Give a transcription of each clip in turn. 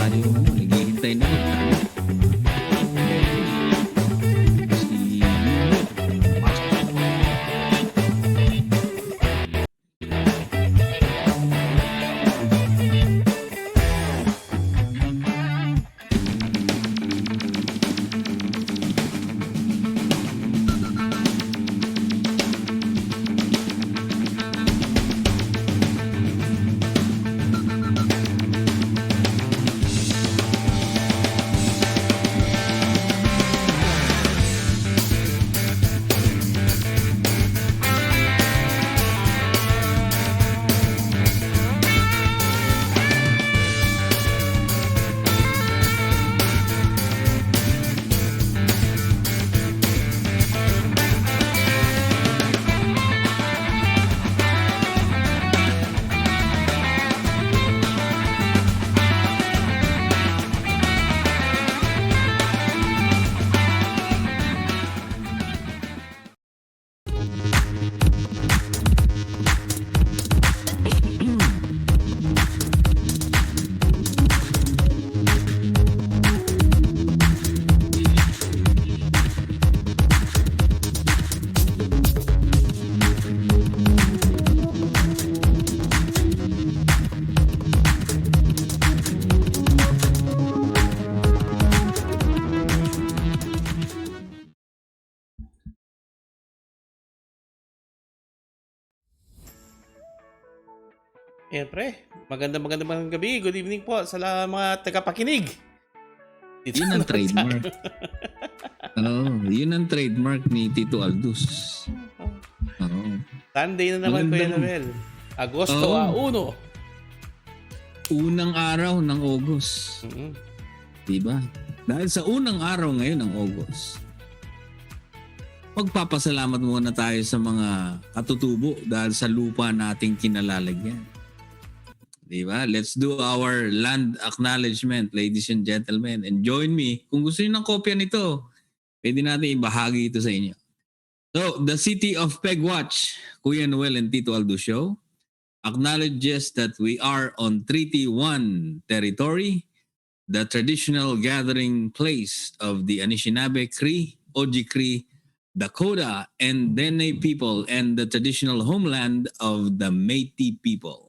tayo, naghihintay na rin. Ayan pre, magandang gabi. Good evening po sa mga tagapakinig. Dito Yun ang trademark. Yun ang trademark ni Tito Aldus. Sunday na naman po yan, Noel. Agosto 1. Unang araw ng August. Diba? Dahil sa unang araw ngayon ng August, magpapasalamat muna tayo sa mga katutubo dahil sa lupa nating kinalalagyan. Diba? Let's do our land acknowledgement, ladies and gentlemen. And join me. Kung gusto niyo ng kopya nito, pwede natin ibahagi ito sa inyo. So, the city of Pegwatch, Kuya Noel and Tito Aldo Show, acknowledges that we are on Treaty 1 territory, the traditional gathering place of the Anishinaabe, Cree, Oji-Cree, Dakota, and Dene people, and the traditional homeland of the Métis people.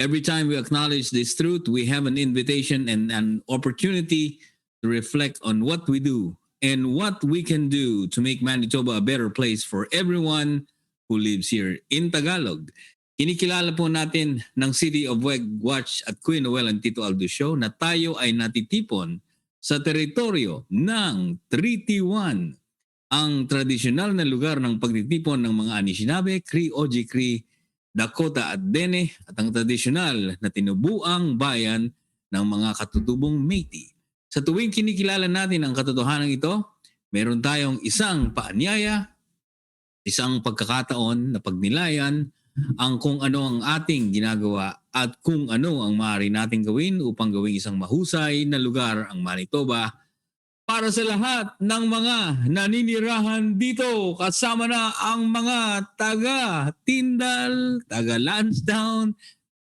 Every time we acknowledge this truth, we have an invitation and an opportunity to reflect on what we do and what we can do to make Manitoba a better place for everyone who lives here. In Tagalog, kinikilala po natin ng City of Pegwatch at Kuya Noel and Tito Aldo Show na tayo ay natitipon sa teritoryo ng Treaty 1, ang tradisyonal na lugar ng pagtitipon ng mga Anishinaabe, Cree, Oji-Cree, Dakota at Dene, at ang tradisyonal na tinubuang bayan ng mga katutubong Métis. Sa tuwing kinikilala natin ang katotohanan ito, meron tayong isang paanyaya, isang pagkakataon na pagnilayan ang kung ano ang ating ginagawa at kung ano ang maaari nating gawin upang gawing isang mahusay na lugar ang Manitoba para sa lahat ng mga naninirahan dito, kasama na ang mga taga-Tyndall, taga-Lansdowne,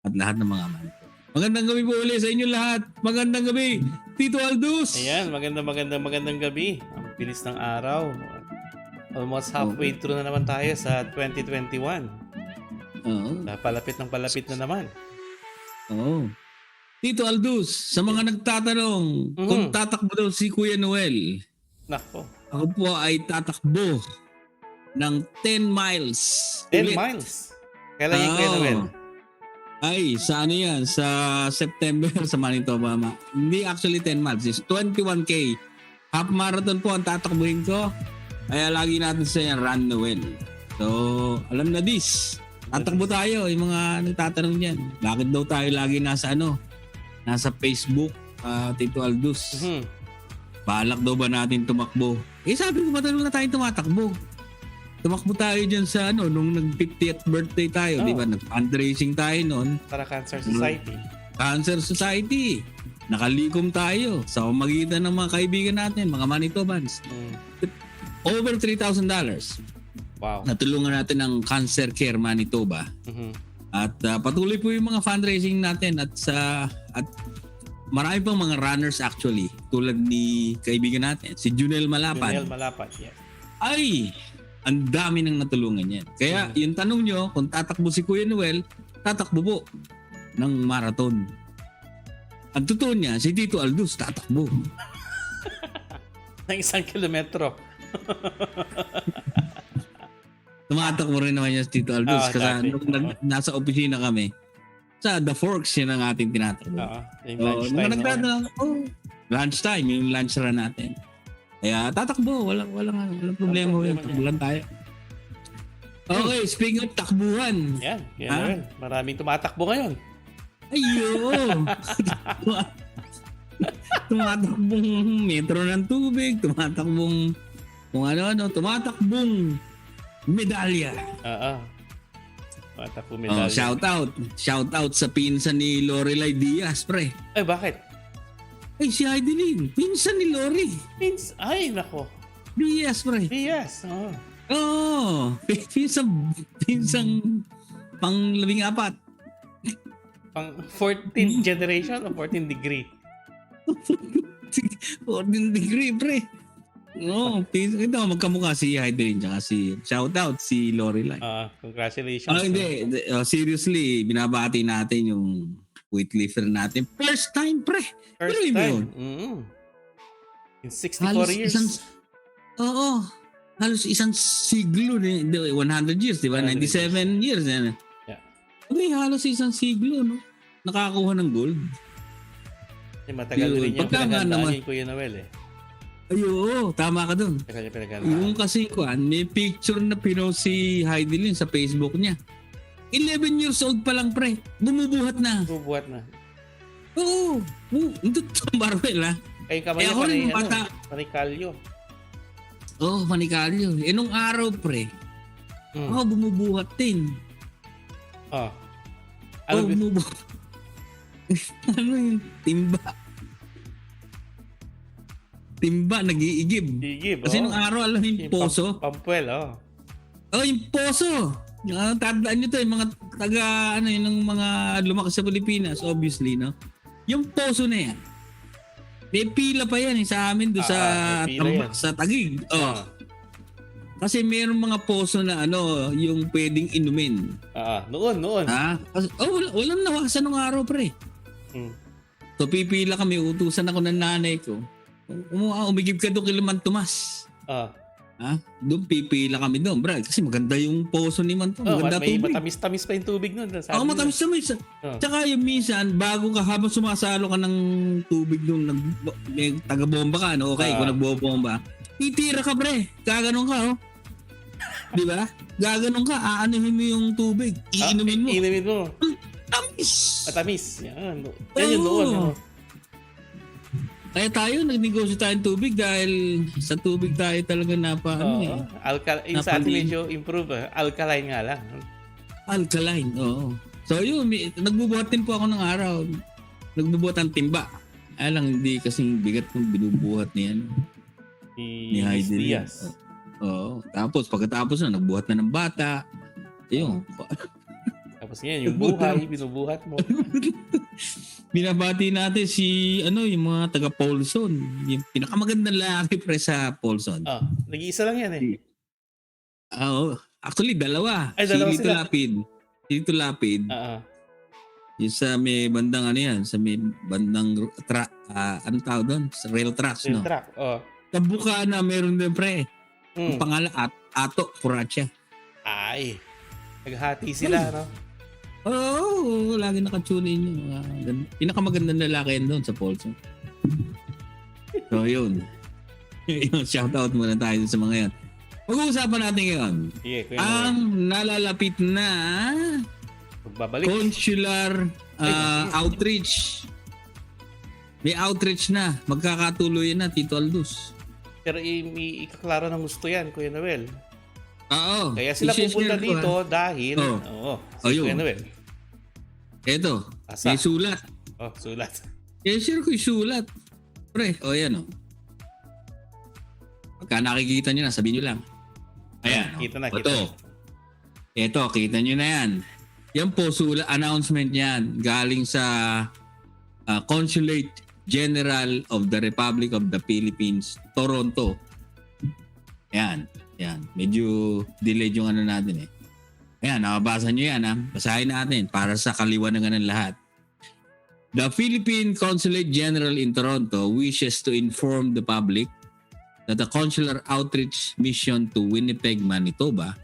at lahat ng mga Manitoba. Magandang gabi po ulit sa inyo lahat. Magandang gabi, Tito Aldus. Ayan, magandang gabi. Ang bilis ng araw. Almost halfway through na naman tayo sa 2021. Palapit na naman. Oo. Tito Aldus, sa mga nagtatanong kung tatakbo daw si Kuya Noel, Nako. ako po ay tatakbo ng 10 miles. 10 miles? Kailan yung Kuya Noel? Ay, sa ano yan? Sa September sa Manitoba. Hindi actually 10 miles. It's 21K. Half marathon po ang tatakbuhin ko. Kaya lagi natin sa yan, Run Noel. So, alam na this. Tatakbo tayo. Yung mga nagtatanong yan. Bakit daw tayo lagi nasa Facebook, Tito Aldus. Balak daw ba natin tumakbo? Sabi ko, matagal na tayo tumatakbo. Tumakbo tayo dyan sa nung nag-50th birthday tayo, di ba? Nag-fundraising tayo noon. Para Cancer Society. Cancer Society. Nakalikom tayo sa pamagitan ng mga kaibigan natin, mga Manitobans. Over $3,000. Wow. Natulungan natin ng Cancer Care Manitoba. At patuloy po yung mga fundraising natin at marami pang mga runners actually, tulad ni kaibigan natin, si Junel Malapan. Junel Malapan, yes. Ay, ang dami nang natulungan yan. Kaya yung tanong nyo, kung tatakbo si Kuya Noel, tatakbo po ng marathon. Ang totoo niya, si Tito Aldous tatakbo. Ng 1 kilometro. Tumatakbo rin naman niya si Tito Aldous. Kasi dati. nasa opisina kami, sa The Forks, yun ang ating tinatakbo. Yung Nung lunchtime. nagdadala, lunchtime, yung lunch run natin. Kaya tatakbo, walang problema. Takbuhan tayo. Okay, speaking of takbuhan. Yan, yan. Maraming tumatakbo ngayon. Ayun! Tumatakbong metro ng tubig, tumatakbong kung ano-ano, tumatakbong medalya. Tumatakbo Oh, medalya. shout out sa pinsan ni Lorelai Diaz, pre. Ay, bakit? Ay, si Heidelin, pinsan ni Lori Ay, nako. Diaz, pre. Yes. Oh, pinsan pang 14. Pang 14th generation o 14th degree? 14 degree, pre. No, ito magkamukha si Heidelin tsaka shout out si Lorelai. Congratulations. Hindi. Seriously, binabati natin yung weightlifter natin. First time, pre. First Pero time. yun, In 64 years. Oo. Halos isang siglo. 100 years, di ba? 97 years. Yan. Yeah. Okay, halos isang siglo, no? Nakakuha ng gold. Matagal Yun. rin yung Pagka nga pinagandaan naman. ni Kuya Noel eh. Ayun, tama ka dun. Tagal niya pinagandaan. Yung kasi may picture na pinost si Heidelin sa Facebook niya. 11 years old pa lang, pre. Bumubuhat na. Bubuhat na. Oo. Ito Marvel, ha? Ay, kamay ako rin yung bata. Panikalyo. Oo, manikalyo. Nung araw, pre. Bumubuhat din. Bumubuhat. Ano yung timba, nag-iigib. Igib, Kasi nung araw, alam yung poso. Pampuel, Yung poso. Yung tandaan nyo to, yung mga yung mga lumakas sa Pilipinas, obviously, no? Yung poso na yan. May pila pa yan sa amin doon sa Taguig. Kasi mayroong mga poso na yung pwedeng inumin. Noon. Kasi, walang nawasan nung araw, pre. So pipila kami, utusan ako ng nanay ko. Umigib ka doon kay Luman Tomas. Doon pipila kami doon, bro. Kasi maganda yung poso ni Manto. Maganda tubig. Matamis-tamis pa yung tubig nun. Matamis-tamis. Tsaka yung minsan, bago ka, habang sumasalo ka ng tubig doon, may taga-bomba ka, okay, kung nagbobomba, titira ka, pre. Gaganon ka, Di ba? Gaganon ka, aanuhin mo yung tubig. Iinumin mo. Iinumin mo. Tamis. Matamis. Yan yung noon. Kaya tayo, nagnegosyo tayo ng tubig dahil sa tubig tayo talaga Yung sa atin medyo improve. Alkaline nga lang. Alkaline, oo. So yun, nagbubuhat din po ako ng araw. Nagbubuhat ng timba. Lang, hindi kasing bigat ng binubuhat niya. Ni Heidelin. Oo. Tapos pagkatapos na, nagbuhat na ng bata. Ayun. Tapos yan, yung buhay, binubuhat mo. Binabati natin yung mga taga Paulson. Yung pinakamagandang lalaki pre sa Paulson. Nag-iisa lang yan eh. Actually, dalawa. Ay, dalawa si sila. Lito Lapid. Yung sa may bandang sa may bandang ano tawag doon? Sa rail tracks, no? Rail track, Kabuka na meron din pre. Ang pangalan, Ato Curacha. Ay, naghati sila, no? Oo, lagi nakatune in yun. Pinakamagandang lalaki yan doon sa Paulson. So, yun. Shoutout muna tayo sa mga yan. Pag-uusapan natin ngayon. Ang nalalapit na magbabalik. Consular outreach. May outreach na. Magkakatuloy na, Tito Aldous. Pero ikaklaro ng gusto yan, Kuya Noel. Oo. Kaya sila pupunta dito dahil Kuya Noel. Eto, may sulat. Sulat. Share ko yung sulat. Pre, yan Pagka nakikita nyo na, sabihin nyo lang. Ayan. Kita na. Ito, kita nyo na yan. Yan po, sulat, announcement yan. Galing sa Consulate General of the Republic of the Philippines, Toronto. Yan. Medyo delayed yung ano natin eh. Ayan, nakabasa nyo yan ha. Basahin natin para sa kaliwanagan ng lahat. The Philippine Consulate General in Toronto wishes to inform the public that the consular outreach mission to Winnipeg, Manitoba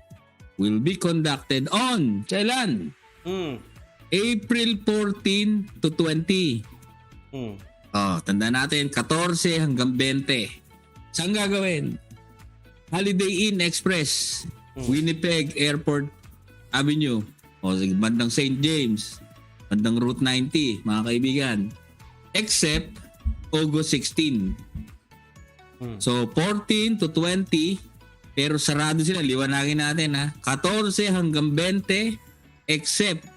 will be conducted on, kailan? April 14 to 20. Tanda natin, 14 hanggang 20. Saan gagawin? Holiday Inn Express, Winnipeg Airport Avenue, bandang St. James, bandang Route 90, mga kaibigan. Except August 16. So 14 to 20, pero sarado sila. Liwanagin natin ha. 14 hanggang 20, except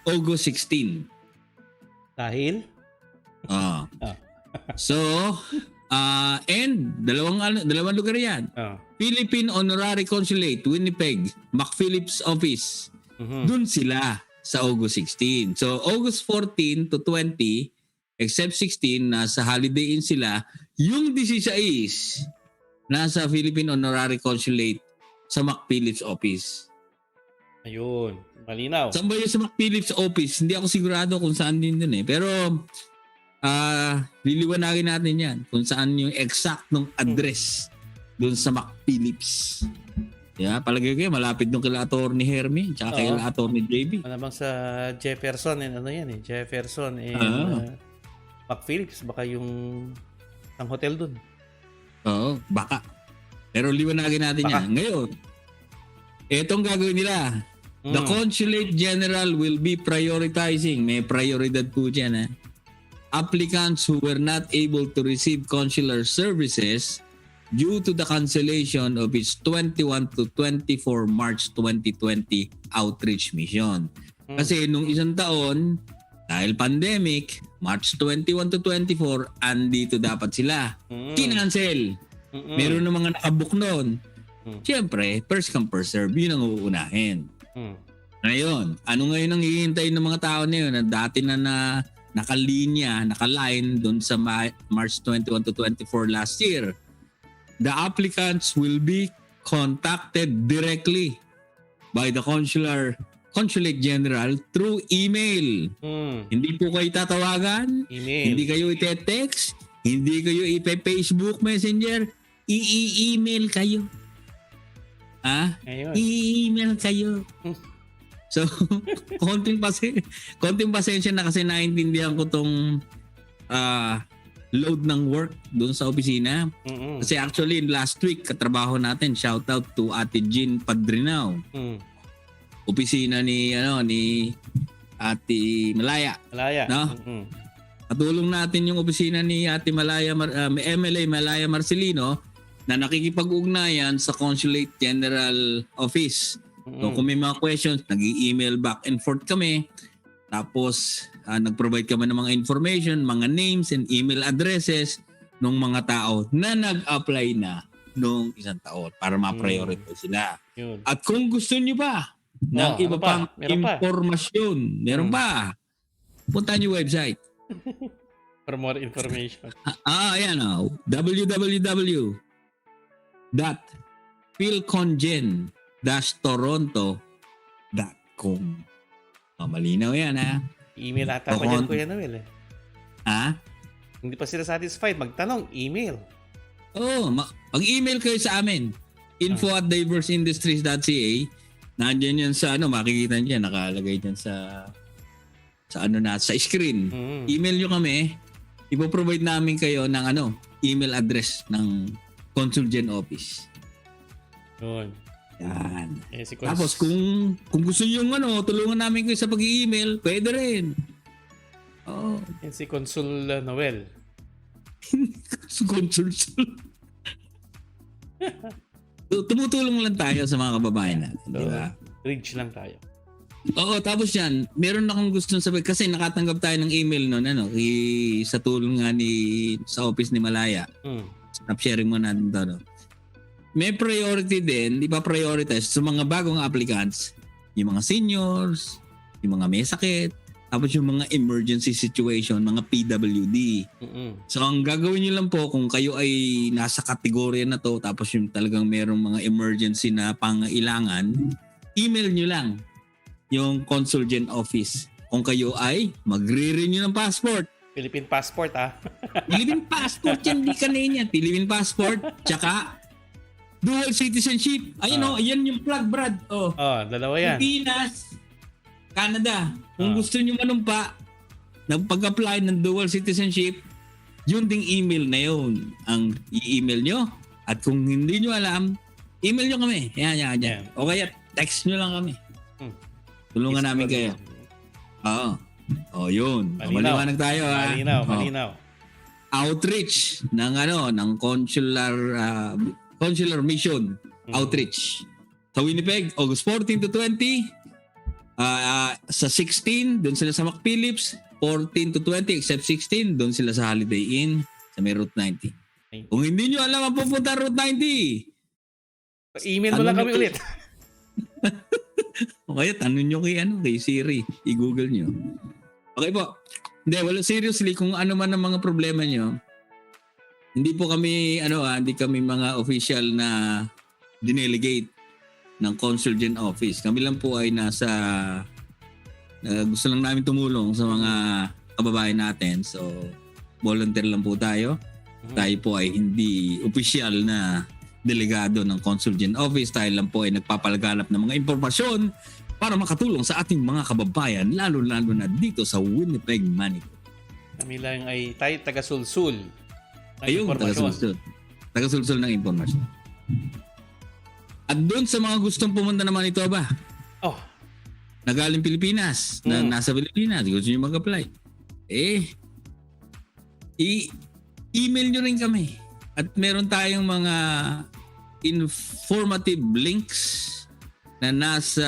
August 16. Dahil? So, and dalawang lugar yan. Philippine Honorary Consulate, Winnipeg, McPhillips Office. Dun sila sa August 16. So, August 14 to 20, except 16, nasa Holiday Inn sila. Yung 16, nasa Philippine Honorary Consulate sa McPhillips Office. Ayun. Malinaw. Saan ba yun sa McPhillips Office? Hindi ako sigurado kung saan din dun eh. Pero, liliwanagin natin yan kung saan yung exact nung address dun sa McPhillips. Yeah, palagay ko malapit nung kila Atty. Hermie tsaka kila Atty. JB. Malamang sa Jefferson Jefferson McPhillips, baka yung ang hotel dun. Oo, baka. Pero liwanagin natin yan. Ngayon, etong gagawin nila. The Consulate General will be prioritizing. May prioridad po dyan applicants who were not able to receive consular services due to the cancellation of its 21 to 24 March 2020 outreach mission. Kasi nung isang taon, dahil pandemic, March 21 to 24, andito dapat sila. Kinancel. Meron na mga nakabook noon. Siyempre, first come first serve, yun ang uunahin. Ngayon, ano ngayon ang hihintay ng mga tao na yun na dati na nakalinya, nakaline doon sa March 21 to 24 last year? The applicants will be contacted directly by the Consulate General through email. Hindi po kayo tatawagan, hindi kayo ite-text, hindi kayo ipe-Facebook Messenger, i-email kayo. I-email kayo. So, konting pasensya na kasi naintindihan ko tong load ng work doon sa opisina. Kasi actually last week katrabaho natin, shout out to Ate Jean Padrinao. Opisina ni Ate Malaya. No? Katulong natin yung opisina ni Ate Malaya MLA Malaya Marcelino na nakikipag-ugnayan sa Consulate General Office. So kung may mga questions, nag-i-email back and forth kami. Tapos nag-provide kami ng mga information, mga names and email addresses ng mga tao na nag-apply na noong isang taon para ma-prioritize sila. Yun. At kung gusto niyo ba ng iba pang impormasyon, meron pa. Punta niyo website. For more information. Ayan www.philcongen-toronto.com. Malinaw yan Email ata pa dyan, Kuya Noel Hindi pa sila satisfied, magtanong, email. Mag-email kayo sa amin. info@diverseindustries.ca. Nandiyan yan sa makikita niyo, nakalagay diyan sa screen. Email nyo kami, ipo-provide namin kayo ng email address ng Consul Gen Office. Yun. Yan. Tapos kung gusto niyo tulungan namin kayo sa pag-i-email, pwede rin. Yan si Consul Noel. Consul. Tumutulong lang tayo sa mga kababayan natin, di ba? Bridge lang tayo. Oo, tapos yan, meron akong gustong sabihin kasi nakatanggap tayo ng email noon sa tulong nga sa office ni Malaya. Snap sharing mo natin to. May priority din, di ba prioritize sa mga bagong applicants, yung mga seniors, yung mga may sakit, Tapos yung mga emergency situation, mga PWD. So ang gagawin nyo lang po kung kayo ay nasa kategorya na to, tapos yung talagang merong mga emergency na pangailangan, email nyo lang yung Consul Gen Office. Kung kayo ay magre-renew ng passport. Philippine passport Philippine passport yan, hindi Canadian. Philippine passport, tsaka dual citizenship. Ayun yan yung plug, Brad. Dalawa yan. Pilipinas, Canada. Kung gusto nyo manumpa, pag-apply ng dual citizenship, yun ding email na yun ang i-email nyo. At kung hindi nyo alam, email nyo kami. Yan. O kaya text nyo lang kami. Tulungan namin kayo. Yun. Maliwanag tayo ha. Malinaw. Outreach ng consular mission. Outreach. Sa Winnipeg, August 14 to 20. Sa 16, doon sila sa McPhillips. 14 to 20, except 16, doon sila sa Holiday Inn sa may Route 90. Kung hindi nyo alam ang pupunta Route 90, email mo lang kami ulit. O kaya tanong nyo kay Siri. I-google nyo. Okay po. Seriously, kung ano man ang mga problema nyo, hindi po kami, hindi kami mga official na dinelegate ng Consul Gen Office. Kami lang po ay gusto lang namin tumulong sa mga kababayan natin. So, volunteer lang po tayo. Tayo po ay hindi official na delegado ng Consul Gen Office. Tayo lang po ay nagpapalaganap ng mga impormasyon para makatulong sa ating mga kababayan, lalo-lalo na dito sa Winnipeg, Manitoba. Kami lang ay tayo taga-sulsul ng impormasyon. Taga-sulsul ng impormasyon. At doon sa mga gustong pumunta na Manitoba, na galing Pilipinas, na nasa Pilipinas, gusto nyo mag-apply, i-email nyo rin kami. At meron tayong mga informative links na nasa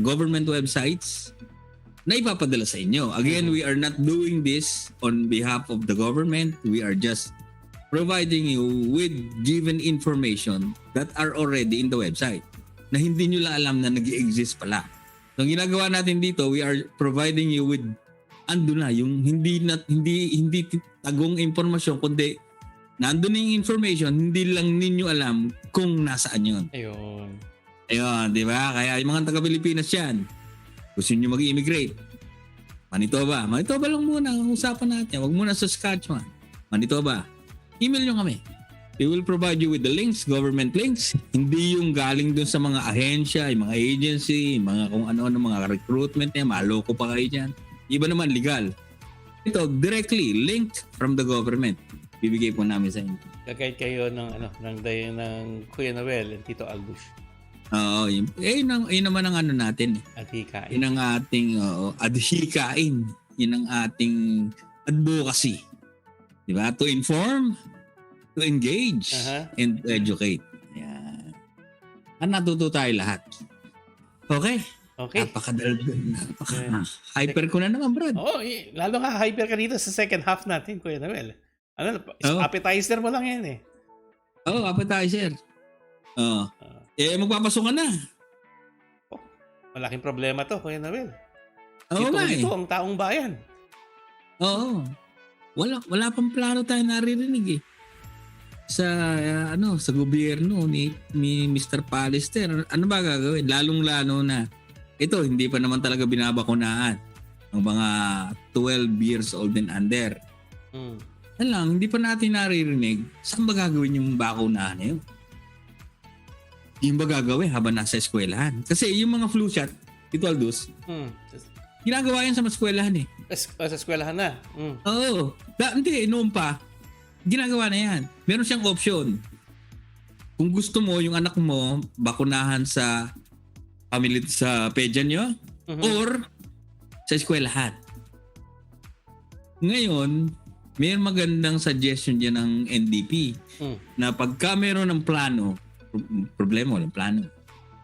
government websites na ipapadala sa inyo. Again, we are not doing this on behalf of the government. We are just providing you with given information that are already in the website na hindi nyo lang alam na nag-exist pala. So, ang ginagawa natin dito, we are providing you with yung hindi tagong informasyon, kundi nandun yung information, hindi lang ninyo alam kung nasaan yun. Ayun, di ba? Kaya yung mga taga-Pilipinas yan, gusto nyo mag-immigrate. Manitoba lang muna ang usapan natin. Huwag muna sa Saskatchewan. Manitoba. Email nyo kami. We will provide you with the links, government links. Hindi yung galing dun sa mga ahensya, yung mga agency, mga kung ano-ano, mga recruitment niya, maloko pa kayo dyan. Iba naman, legal. Ito, directly linked from the government. Bibigay po namin sa inyo. Gagayad kayo ng Kuya Noel and Tito Albus. Oo, yun naman ang natin. Adhikain. Yun ang ating adhikain. Yun ang ating advocacy. Diba? To inform, to engage, and to educate. Yan. At natuto tayo lahat. Okay? Hyper ko na naman, Brad. Lalo nga hyper ka dito sa second half natin, Kuya Noel. Appetizer mo lang yan eh. Appetizer. Magpapasok ka na. Malaking problema to, Kuya Noel. Ito ang taong bayan. Wala pang plano tayo naririnig eh. Sa gobyerno ni Mr. Pallister. Ano ba gagawin? Lalong-lalo na ito, hindi pa naman talaga binabakunaan ang mga 12 years old and under. Hindi pa natin naririnig saan ba gagawin yung bakunahan na yun? Yung ba gagawin habang nasa eskwelahan? Kasi yung mga flu shot, Tito Aldous, ginagawa yan sa mga eskwelahan eh. Sa eskwelahan na? Oo. Hindi, noon pa, ginagawa na yan. Meron siyang option. Kung gusto mo, yung anak mo, bakunahan sa pedya nyo, or sa eskwelahan. Ngayon, may magandang suggestion dyan ng NDP na pagka meron ng plano, problema walang plano.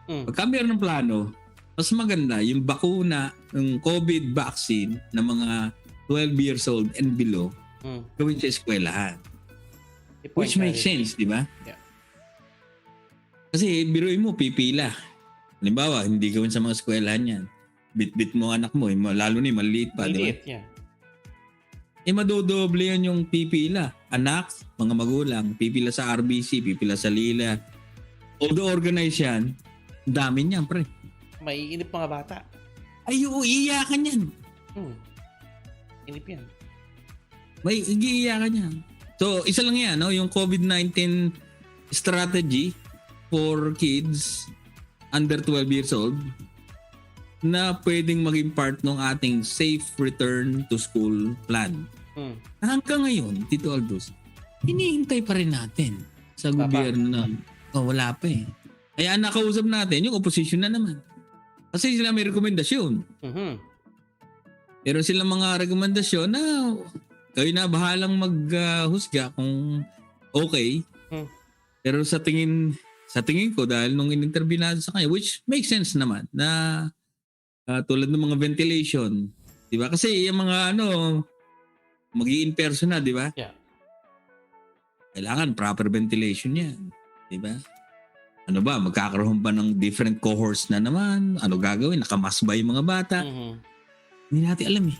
Pagka meron ng plano, mas maganda yung bakuna ng COVID vaccine ng mga 12 years old and below gawin sa eskwelahan. Which makes sense, di ba? Yeah. Kasi biruin mo, pipila. Halimbawa, hindi gawin sa mga eskwelahan yan. bit-bit mo anak mo, lalo na maliit pa, di ba? Maliit, yeah. Madodoble yan yung pipila. Anak, mga magulang, pipila sa RBC, pipila sa Lila. Although organized yan, dami niyan, pre. Maiinip mga bata. Ay, iiyakan yan. Inip yan. May iiyakan yan. So, isa lang yan, no? Yung COVID-19 strategy for kids under 12 years old na pwedeng maging part ng ating safe return to school plan. Hanggang ngayon, Tito Aldous, hinihintay pa rin natin sa gobyerno na wala pa eh. Kaya nakausap natin yung opposition na naman. Kasi sila may rekomendasyon. Pero sila mga rekomendasyon na kayo na bahalang maghusga kung okay. Pero sa tingin ko dahil nung in-interview natin sa kanya, which makes sense naman na tulad ng mga ventilation, 'di ba? Kasi yung mga magi-in person na, 'di ba? Yeah. Kailangan proper ventilation 'yan, 'di ba? Ano ba, magkakaroon ba ng different cohorts na naman? Ano gagawin? Nakamas ba yung mga bata? Hindi natin alam eh.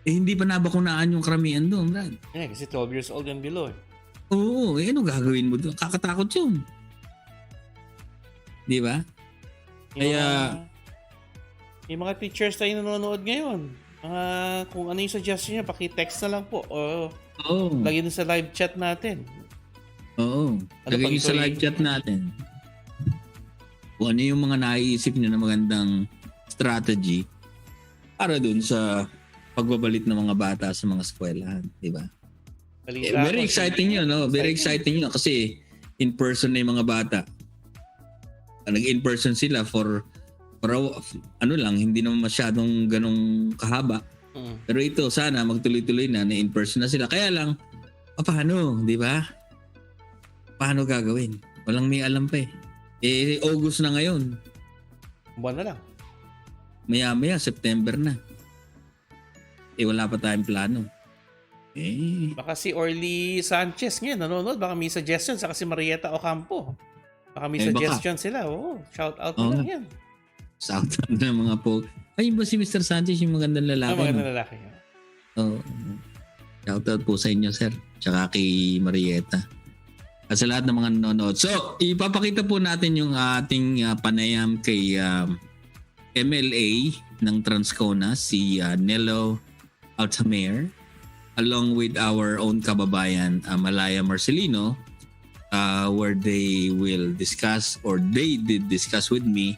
Hindi pa nabakunaan yung karamihan doon, Brad. Yeah, kasi 12 years old and below. Oo, ano gagawin mo doon? Kakatakot yun. Di ba? Kaya yung mga teachers tayo nanonood ngayon, kung ano yung suggestion niya, paki-text na lang po. Lagyan din sa live chat natin. Oo. Lagyan sa live chat natin. Kung ano yung mga naiisip niyo na magandang strategy para dun sa pagbabalik ng mga bata sa mga eskwelahan, di ba? Very exciting yun, no? Very exciting yun kasi in person na yung mga bata. Nag-in person sila for hindi naman masyadong ganong kahaba. Pero ito, sana magtuloy-tuloy na in person na sila. Kaya lang, paano, di ba? Paano gagawin? Walang may alam pa eh. August na ngayon. Buwan na lang. Maya-maya, September na. Wala pa tayong plano. Baka si Orly Sanchez ngayon nanonood. Baka may suggestion. Saka si Marieta Ocampo. Baka may suggestion sila. Shout out na lang yan. Shout out na mga po. Ayun ba si Mr. Sanchez yung magandang lalaki? Magandang lalaki. Shout out po sa inyo, sir. Tsaka kay Marieta. At sa lahat ng mga nanonood. So, ipapakita po natin yung ating panayam kay MLA ng Transcona, si Nelo Altamer, along with our own kababayan, Malaya Marcelino, where they will discuss, or they did discuss with me,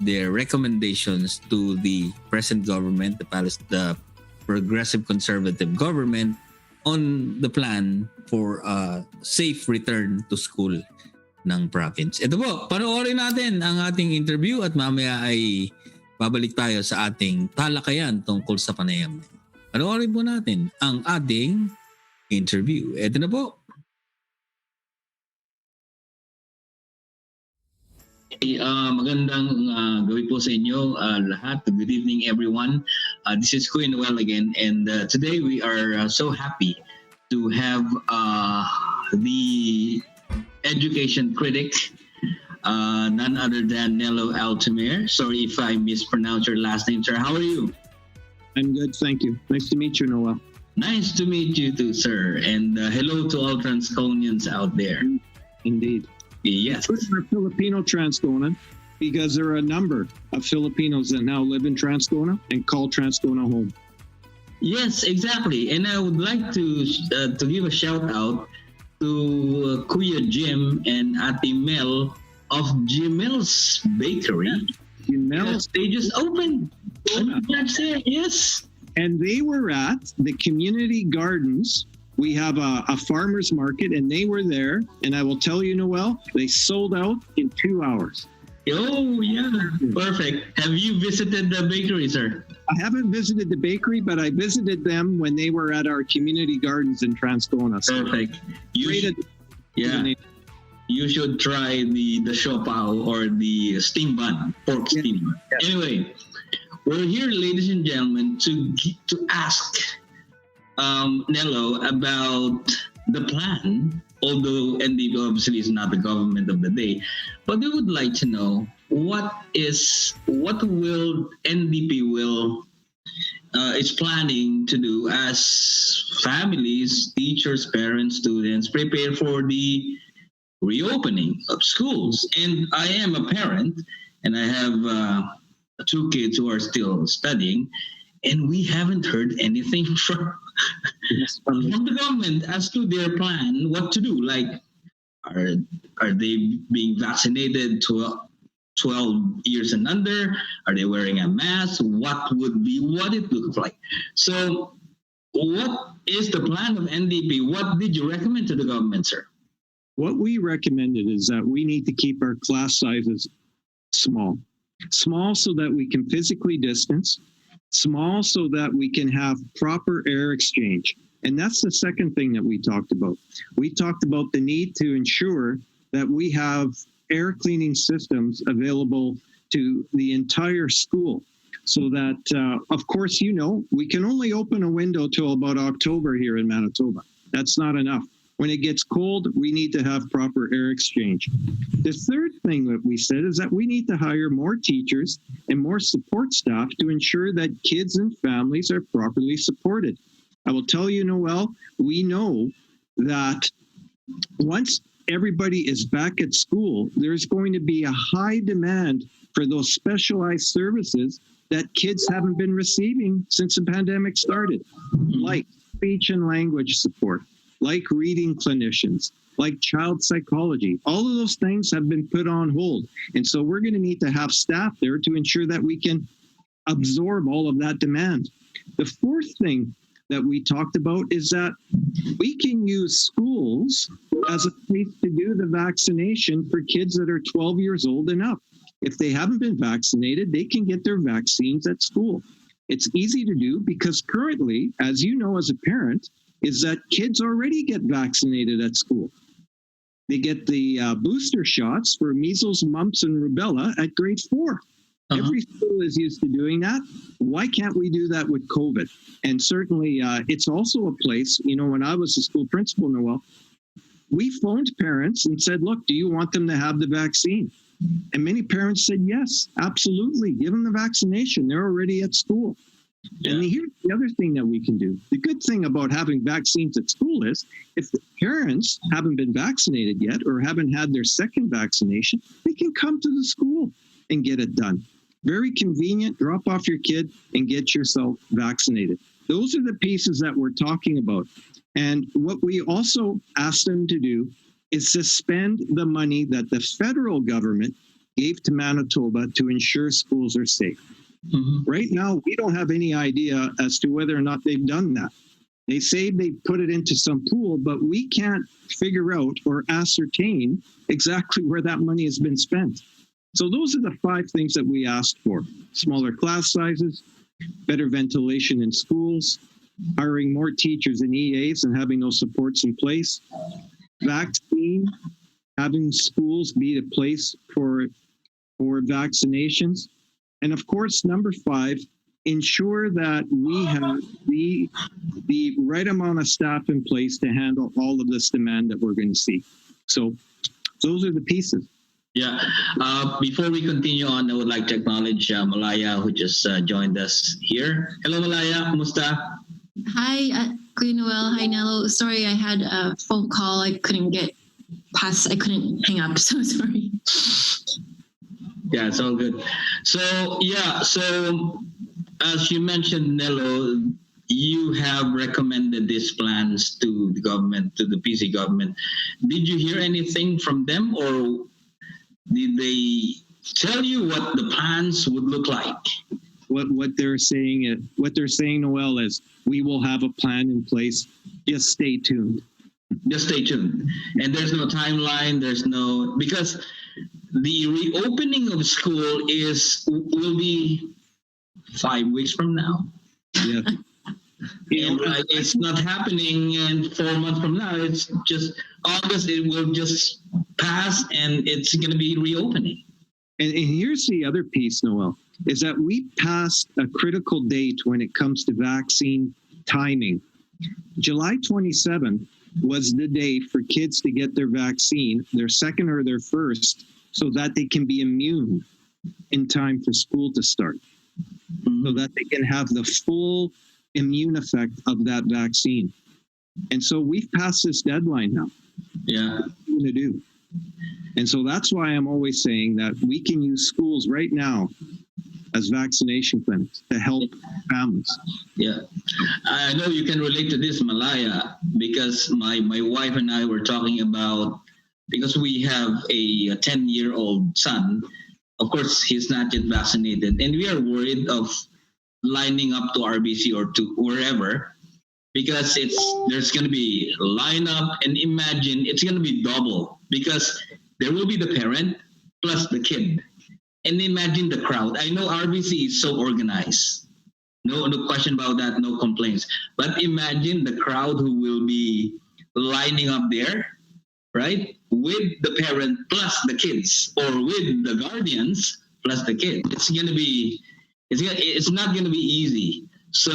their recommendations to the present government, the Progressive Conservative government, on the plan for a safe return to school ng province. Ito po, panoorin natin ang ating interview at mamaya ay babalik tayo sa ating talakayan tungkol sa panayam. Panoorin po natin ang ating interview. Ito na po. Magandang gabi po sa inyo lahat. Good evening everyone. This is Kuya Noel again, and today we are so happy to have the education critic, none other than Nelo Altamer. Sorry if I mispronounce your last name, sir. How are you? I'm good, thank you. Nice to meet you, Noel. Nice to meet you too, sir. And hello to all Transconians out there. Indeed. Yes. We're Filipino Transcona because there are a number of Filipinos that now live in Transcona and call Transcona home. Yes, exactly. And I would like to give a shout out to Kuya Jim and Ate Mel of Jimel's Bakery. Jimel's. They just opened. That's it. Yes. And they were at the community gardens. We have a farmer's market, and they were there. And I will tell you, Noel, they sold out in 2 hours. Oh, yeah. Perfect. Have you visited the bakery, sir? I haven't visited the bakery, but I visited them when they were at our community gardens in Transcona. So perfect. You should try the siopao or the steam bun, pork steam bun. Yeah. Anyway, we're here, ladies and gentlemen, to ask Nelo about the plan, although NDP obviously is not the government of the day, but we would like to know what will NDP will is planning to do as families, teachers, parents, students prepare for the reopening of schools. And I am a parent, and I have two kids who are still studying, and we haven't heard anything from the government as to their plan, what to do. Like, are they being vaccinated to 12 years and under? Are they wearing a mask? What it looks like? So, what is the plan of NDP? What did you recommend to the government, sir? What we recommended is that we need to keep our class sizes small. Small so that we can physically distance, small so that we can have proper air exchange. And that's the second thing that we talked about. We talked about the need to ensure that we have air cleaning systems available to the entire school so that, of course, we can only open a window till about October here in Manitoba. That's not enough. When it gets cold, we need to have proper air exchange. The third thing that we said is that we need to hire more teachers and more support staff to ensure that kids and families are properly supported. I will tell you, Noel, we know that once everybody is back at school, there's going to be a high demand for those specialized services that kids haven't been receiving since the pandemic started, like speech and language support, like reading clinicians, like child psychology. All of those things have been put on hold. And so we're going to need to have staff there to ensure that we can absorb all of that demand. The fourth thing that we talked about is that we can use schools as a place to do the vaccination for kids that are 12 years old and up. If they haven't been vaccinated, they can get their vaccines at school. It's easy to do because currently, as you know as a parent, is that kids already get vaccinated at school. They get the booster shots for measles, mumps, and rubella at grade 4. Every school is used to doing that. Why can't we do that with COVID? And certainly, it's also a place, when I was a school principal, Noel, we phoned parents and said, look, do you want them to have the vaccine? And many parents said, yes, absolutely. Give them the vaccination. They're already at school. Yeah. And here's the other thing that we can do. The good thing about having vaccines at school is if the parents haven't been vaccinated yet or haven't had their second vaccination, they can come to the school and get it done. Very convenient. Drop off your kid and get yourself vaccinated. Those are the pieces that we're talking about. And what we also asked them to do is to spend the money that the federal government gave to Manitoba to ensure schools are safe. Mm-hmm. Right now, we don't have any idea as to whether or not they've done that. They say they put it into some pool, but we can't figure out or ascertain exactly where that money has been spent. So those are the 5 things that we asked for. Smaller class sizes, better ventilation in schools, hiring more teachers and EAs and having those supports in place, vaccine, having schools be a place for vaccinations, and of course, number 5, ensure that we have the right amount of staff in place to handle all of this demand that we're going to see. So those are the pieces. Yeah. Before we continue on, I would like to acknowledge Malaya, who just joined us here. Hello, Malaya. Kumusta? Hi, Kuya Noel. Hi, Nello. Sorry, I had a phone call. I couldn't get past. I couldn't hang up. So sorry. Yeah, it's all good. So as you mentioned, Nello, you have recommended these plans to the government, to the PC government. Did you hear anything from them, or did they tell you what the plans would look like? What they're saying, Noel, is we will have a plan in place. Just stay tuned. Just stay tuned. And there's no timeline. Because the reopening of school will be 5 weeks from now. Yeah. And it's not happening in 4 months from now. It's just August. It will just pass, and it's going to be reopening. And here's the other piece, Noel, is that we passed a critical date when it comes to vaccine timing. July 27th was the day for kids to get their vaccine, their second or their first, so that they can be immune in time for school to start, so that they can have the full immune effect of that vaccine. And so we've passed this deadline now. Yeah. What are we going to do? And so that's why I'm always saying that we can use schools right now as vaccination clinics to help families. Yeah. I know you can relate to this, Malaya, because my wife and I were talking about, because we have a 10-year-old son. Of course, he's not yet vaccinated, and we are worried of lining up to RBC or to wherever, because there's going to be a lineup, and imagine it's going to be double, because there will be the parent plus the kid. And imagine the crowd. I know RBC is so organized. No question about that, no complaints. But imagine the crowd who will be lining up there, right? With the parent plus the kids, or with the guardians plus the kid. It's not going to be easy. So,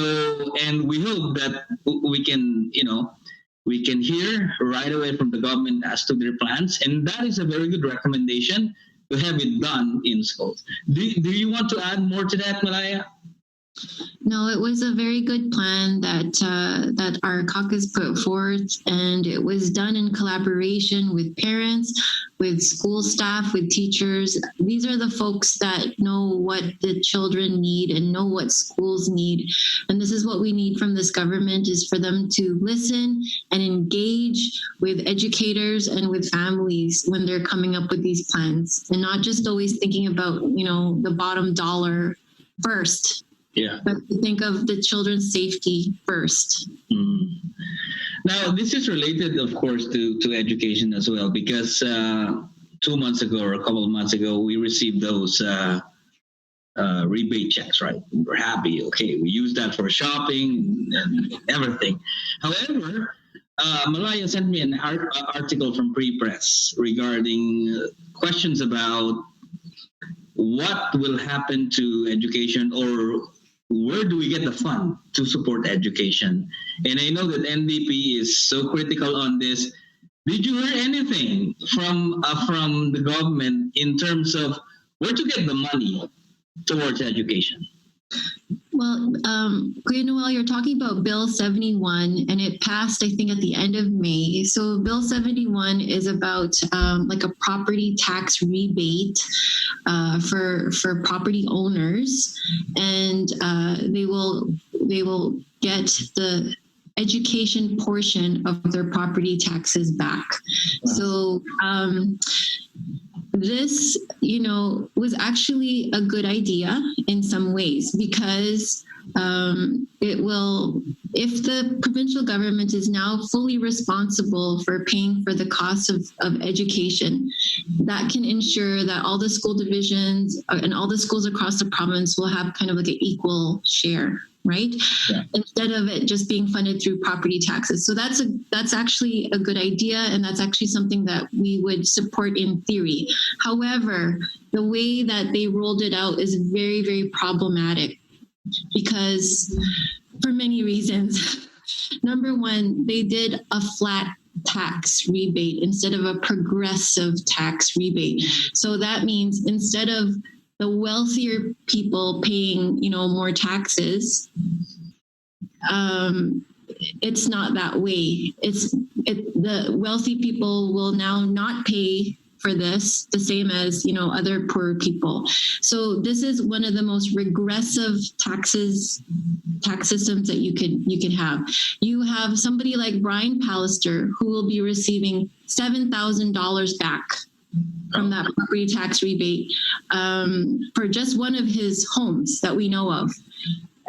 and we hope that we can hear right away from the government as to their plans. And that is a very good recommendation, to have it done in schools. Do you want to add more to that, Malaya? No, it was a very good plan that our caucus put forth, and it was done in collaboration with parents, with school staff, with teachers. These are the folks that know what the children need and know what schools need. And this is what we need from this government, is for them to listen and engage with educators and with families when they're coming up with these plans, and not just always thinking about, the bottom dollar first. Yeah. But think of the children's safety first. Mm. Now, this is related, of course, to education as well, because 2 months ago or a couple of months ago, we received those rebate checks, right? We're happy. Okay, we use that for shopping and everything. However, Malaya sent me an article from Free Press regarding questions about what will happen to education, or where do we get the fund to support education? And I know that NDP is so critical on this. Did you hear anything from the government in terms of where to get the money towards education? Well, Kuya Noel, you're talking about Bill 71, and it passed, I think, at the end of May. So Bill 71 is about like a property tax rebate for property owners, and they will get the education portion of their property taxes back. Wow. So this, was actually a good idea in some ways, because it will, if the provincial government is now fully responsible for paying for the cost of education, that can ensure that all the school divisions and all the schools across the province will have kind of like an equal share, right? Yeah. Instead of it just being funded through property taxes. So that's actually a good idea, and that's actually something that we would support in theory. However, the way that they rolled it out is very, very problematic, because for many reasons. Number one, they did a flat tax rebate instead of a progressive tax rebate. So that means instead of the wealthier people paying, more taxes, it's not that way. The wealthy people will now not pay for this, the same as, other poor people. So this is one of the most regressive tax systems that you could have. You have somebody like Brian Pallister, who will be receiving $7,000 back from that property tax rebate for just one of his homes that we know of.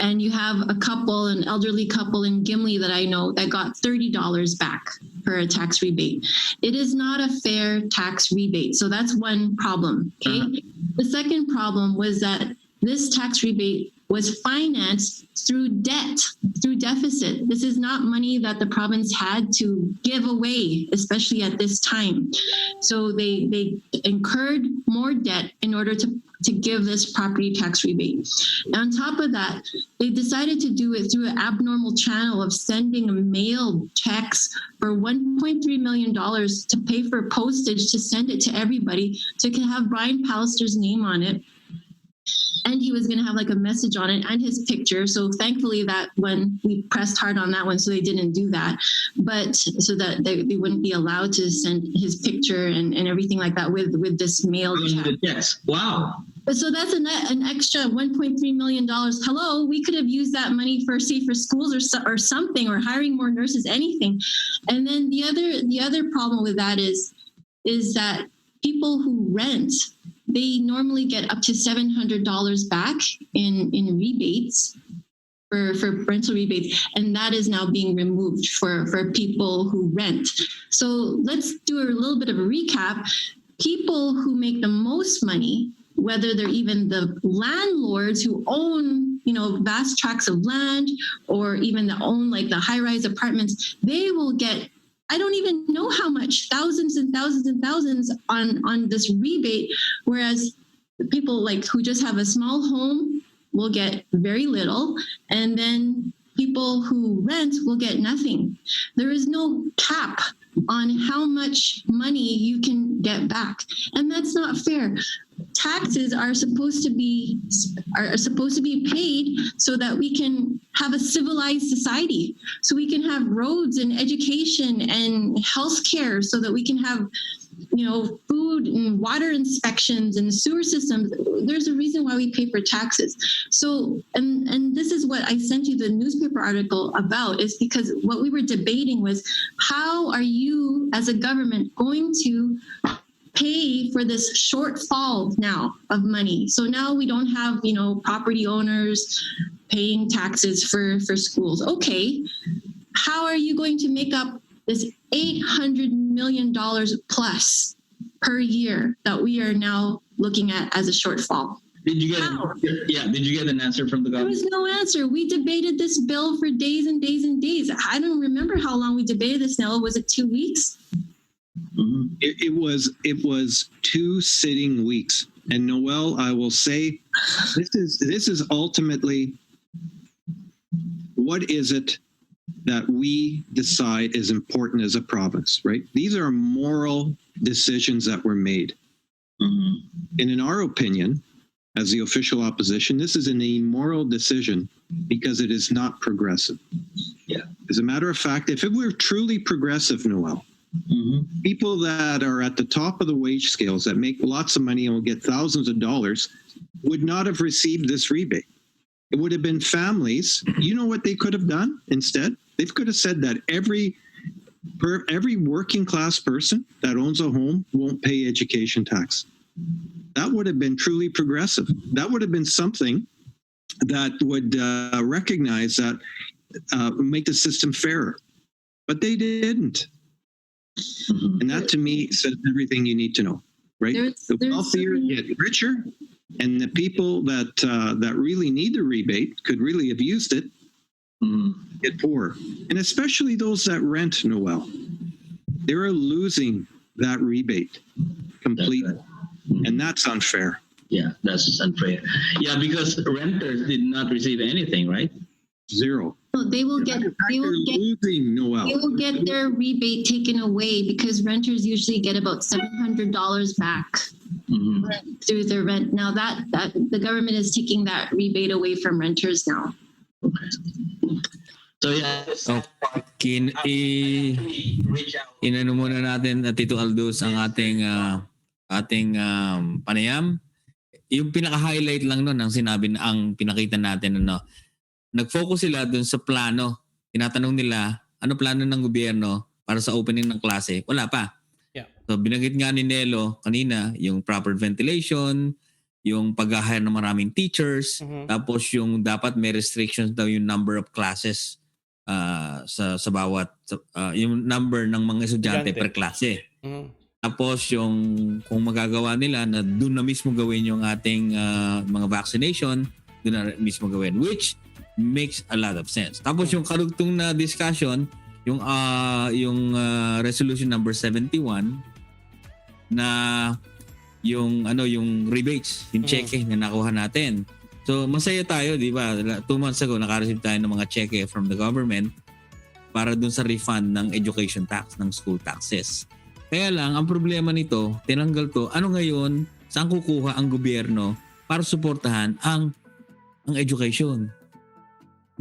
And you have an elderly couple in Gimli that I know that got $30 back for a tax rebate. It is not a fair tax rebate. So that's one problem, okay? Uh-huh. The second problem was that this tax rebate was financed through debt, through deficit. This is not money that the province had to give away, especially at this time. So they incurred more debt in order to give this property tax rebate. On top of that, they decided to do it through an abnormal channel of sending mail checks for $1.3 million to pay for postage to send it to everybody, so it can have Brian Pallister's name on it. and he was going to have like a message on it and his picture. So thankfully that one, we pressed hard on that one, so they didn't do that, but so that they wouldn't be allowed to send his picture and everything like that with this mail chat. Yes. Wow. So that's an extra $1.3 million. Hello, we could have used that money for safer schools or something, or hiring more nurses, anything. And then the other problem with that is that people who rent, they normally get up to $700 back in rebates for rental rebates, and that is now being removed for people who rent. So let's do a little bit of a recap. People who make the most money, whether they're even the landlords who own, vast tracts of land, or even that own like the high-rise apartments, they will get, I don't even know how much, thousands and thousands and thousands on this rebate, whereas the people like who just have a small home will get very little, and then people who rent will get nothing. There is no cap on how much money you can get back, and that's not fair. Taxes are supposed to be paid so that we can have a civilized society, so we can have roads and education and healthcare, so that we can have food and water inspections and sewer systems. There's a reason why we pay for taxes. So, and this is what I sent you the newspaper article about, is because what we were debating was, how are you as a government going to pay for this shortfall now of money? So now we don't have, property owners paying taxes for schools. Okay, how are you going to make up this $800 million plus per year that we are now looking at as a shortfall? Did you get an answer from the There government? was no answer. We debated this bill for days and days and days. I don't remember how long we debated this now. Was it 2 weeks? Mhm. It was 2 sitting weeks. And Noel, I will say, this is ultimately, what is it that we decide is important as a province, right? These are moral decisions that were made. Mhm. And in our opinion, as the official opposition, this is an immoral decision because it is not progressive. Yeah. As a matter of fact, if it were truly progressive, Noel, Mhm. people that are at the top of the wage scales that make lots of money and will get thousands of dollars would not have received this rebate. It would have been families. You know what they could have done instead? They could have said that every working class person that owns a home won't pay education tax. That would have been truly progressive. That would have been something that would recognize that, make the system fairer. But they didn't. Mhm. And that to me says everything you need to know, right? The wealthier get richer, and the people that really need the rebate could really have used it, Mhm. get poorer. And especially those that rent, Noel. They're losing that rebate completely. That's right. Mhm. And that's unfair. Yeah, that's just unfair. Yeah, because renters did not receive anything, right? Zero. No, they will get They're losing, Noel. they will get their rebate taken away, because renters usually get about $700 back Mhm. through their rent. Now that the government is taking that rebate away from renters now. Okay. So yeah, reach out. Inano muna natin, Tito Aldous, ang ating panayam. Yung pinaka-highlight lang nun ang sinabi, ang pinakita natin, nag-focus sila dun sa plano. Tinatanong nila, ano plano ng gobyerno para sa opening ng klase? Wala pa. Yeah. So binanggit nga ni Nelo kanina, yung proper ventilation, yung pag-hire ng maraming teachers, tapos yung dapat may restrictions daw yung number of classes sa bawat, yung number ng mga estudyante per klase. Mhm. Tapos yung kung magagawa nila na doon na mismo gawin yung ating mga vaccination, doon na mismo gawin, which makes a lot of sense. Tapos yung karugtong na discussion, yung resolution number 71 na yung rebates, yung cheque na nakuha natin. So masaya tayo, di ba? 2 months ago naka-receive tayo ng mga cheque from the government para dun sa refund ng education tax, ng school taxes. Kaya lang, ang problema nito, tinanggal to, ano ngayon, saan kukuha ang gobyerno para suportahan ang education.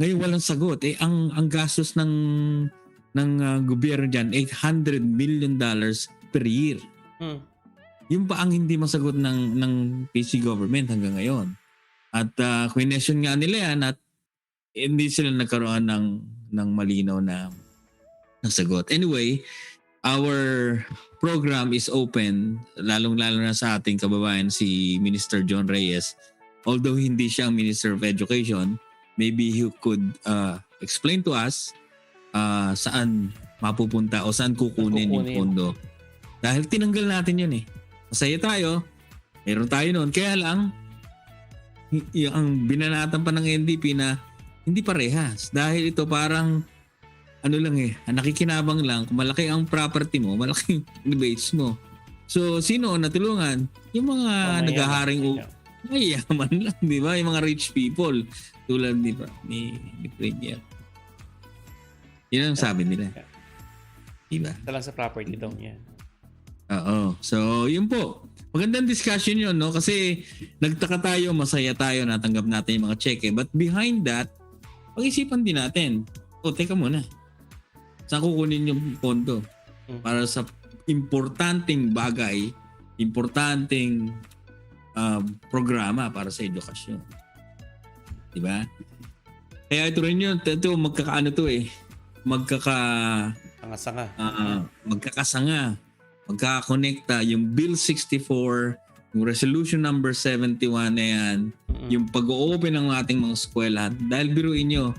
Ngayon walang sagot. Ang gastos ng gobyerno diyan $800 million per year. Yung pa ang hindi masagot ng PC government hanggang ngayon. At question nga nila yan at hindi sila nagkaroon ng malinaw na sagot. Anyway, our program is open, lalong-lalo na sa ating kababayan si Minister John Reyes. Although hindi siya ang Minister of Education, maybe he could explain to us saan mapupunta o saan kukunin yung pondo. Dahil tinanggal natin yun eh. Masaya tayo, meron tayo noon. Kaya lang, ang binanatan pa ng NDP na hindi parehas. Dahil ito parang nakikinabang lang. Kung malaki ang property mo, malaki ang debates mo. So, sino natulungan? Yung mga naghaharing mayaman lang, di ba? Yung mga rich people tulad ni Premier. Yun ang sabi nila. Diba? Ito lang sa property daw niya. Oo. So, yun po. Magandang discussion yun, no? Kasi nagtaka tayo, masaya tayo, natanggap natin yung mga cheque. But behind that, pag-isipan din natin. Teka muna. Saan kukunin yung pondo? Para sa importanteng bagay, importanteng programa para sa edukasyon. Diba? Kaya ito rin yun. Ito, magkakasanga. Magkakakonekta yung Bill 64, yung Resolution number 71 na yan, yung pag-o-open ng ating mga eskwela. Dahil biruin nyo,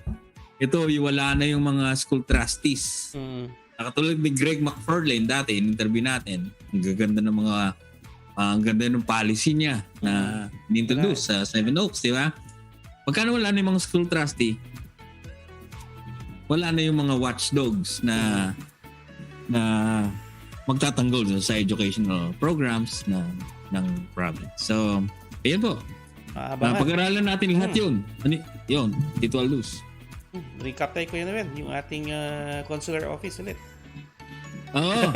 ito, wala na yung mga school trustees. Nakatulad ni Greg McFarlane dati, in-interview natin. Ang gaganda ng ang ganda ng policy niya na in-introduce sa Seven Oaks, di ba? Pagkano wala na yung mga school trustee, wala na yung mga watchdogs na magtatanggol sa educational programs ng province. So, ayan po. Pag-aralan natin lahat yun. Yun, Tito Aldous. Recap tayo ko yun naman, yung ating consular office ulit. Oo.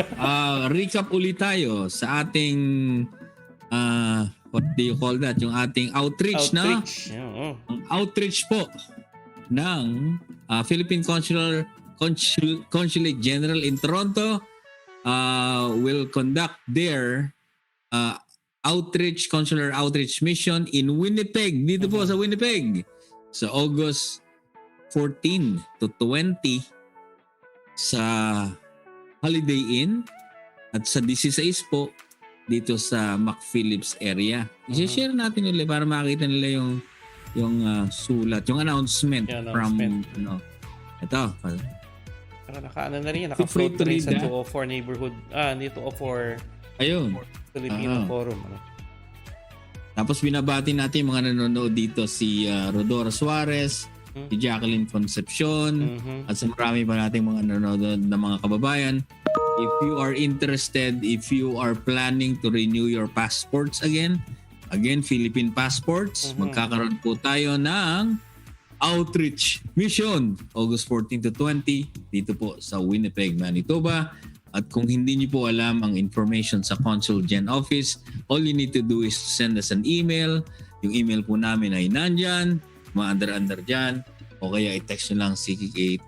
Recap ulit tayo sa ating what do you call that? Yung ating outreach. No? Ang outreach po ng Philippine Consulate General in Toronto will conduct their consular outreach mission in Winnipeg. Dito po sa Winnipeg. Sa August 14 to 20 sa Holiday Inn at sa 16 po dito sa McPhillips area. I-share natin ulit para makita nila yung sulat, yung announcement from ito. Naka-ano na rin yan. Naka-float rin sa 204 neighborhood. Hindi 204 ayun. Filipino Forum. Tapos binabati natin yung mga nanonood dito si Rodora Suarez, si Jacqueline Concepcion, at sa marami pa nating mga nanonood na mga kababayan. If you are interested, if you are planning to renew your passports again, Philippine passports, magkakaroon po tayo ng outreach mission August 14 to 20 dito po sa Winnipeg, Manitoba. At kung hindi niyo po alam ang information sa Consul Gen Office, all you need to do is send us an email. Yung email po namin ay nandyan, maandar-andar dyan, o kaya i-text nyo lang si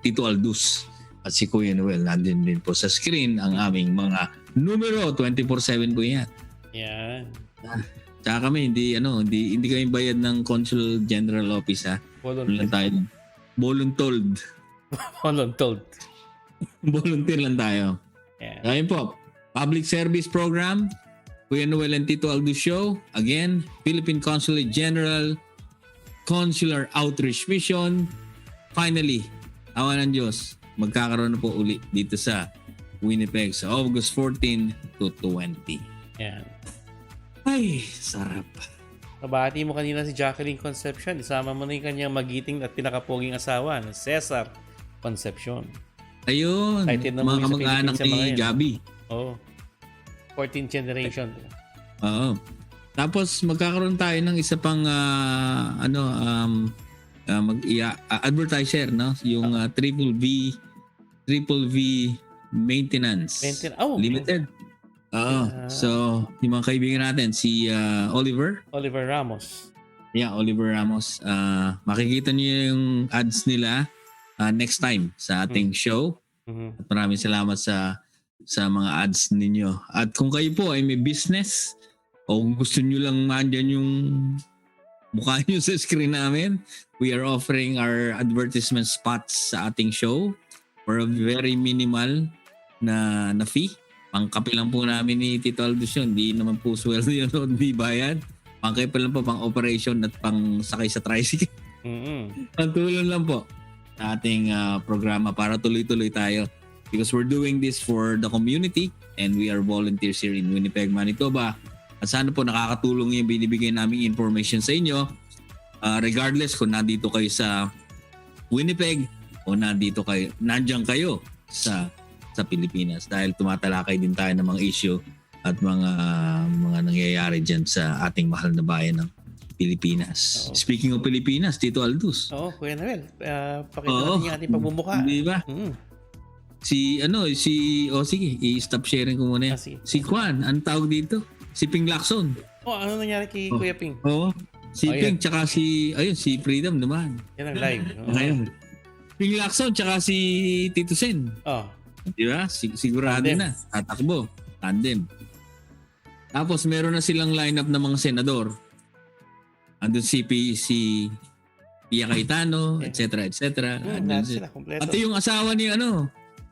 Tito Aldous at si Kuya Noel. Nandun din po sa screen ang aming mga numero. 24/7 po yan. Yan. Tsaka kami, hindi kami bayad ng Consul General Office, ha? Voluntold. Volunteer lang tayo. Yeah. Ayun po. Public Service Program, Kuya Noel and Tito Aldous Show. Again, Philippine Consulate General, Consular Outreach Mission. Finally, awa ng Diyos, magkakaroon na po ulit dito sa Winnipeg sa August 14 to 20. Yan. Ay, sarap. Nabati mo kanina si Jacqueline Concepcion. Isama mo na yung kanyang magiting at pinakapoging asawa na Cesar Concepcion. Ayun, mga kamag-anak ni Gabi. Oo. 14th generation. Oo. Tapos magkakaroon tayo ng isa pang advertiser, no? Yung Triple V Maintenance Limited. Oo. So, yung mga kaibigan natin, si Oliver Ramos. Yeah, Oliver Ramos. Makikita niyo yung ads nila next time sa ating show. Mhm. At maraming salamat sa mga ads ninyo. At kung kayo po ay may business o kung gusto niyo lang mandyan yung mukha niyo sa screen namin, we are offering our advertisement spots sa ating show for a very minimal na fee. Pangkape lang po namin ni Tito Aldous yun. Hindi naman po sweldo yun o hindi bayad. Pangkape lang po, pang operation at pang sakay sa tricycle. Mhm. Pantulong lang po sa ating programa para tuloy-tuloy tayo. Because we're doing this for the community and we are volunteers here in Winnipeg, Manitoba. At sana po nakakatulong yung binibigay naming information sa inyo. Regardless kung nandito kayo sa Winnipeg o nandiyan kayo sa Pilipinas. Dahil tumatalakay din tayo ng mga issue at mga nangyayari dyan sa ating mahal na bayan ng Pilipinas. Oo. Speaking of Pilipinas, Tito Aldous. Oo, Kuya Noel. Pakita natin yung ating pagmumukha. Di ba? Mhm. Sige, i-stop sharing ko muna yan. Sige. Si Juan, ang tawag dito? Si Ping Lacson. Oh, ano nangyari kay Oh. Kuya Ping? Oo. Si Oh, Ping, yan. tsaka si Freedom naman. Yan ang live. Oo. Ngayon. Ping Lacson, tsaka si Tito Sen. Oh. Di ba? Sigurado Tandem. na. Tatakbo. Tandem. Tapos meron na silang lineup ng mga senador. Andun si Pia Cayetano, etc. Lahat sila, kompleto. Pati yung asawa ni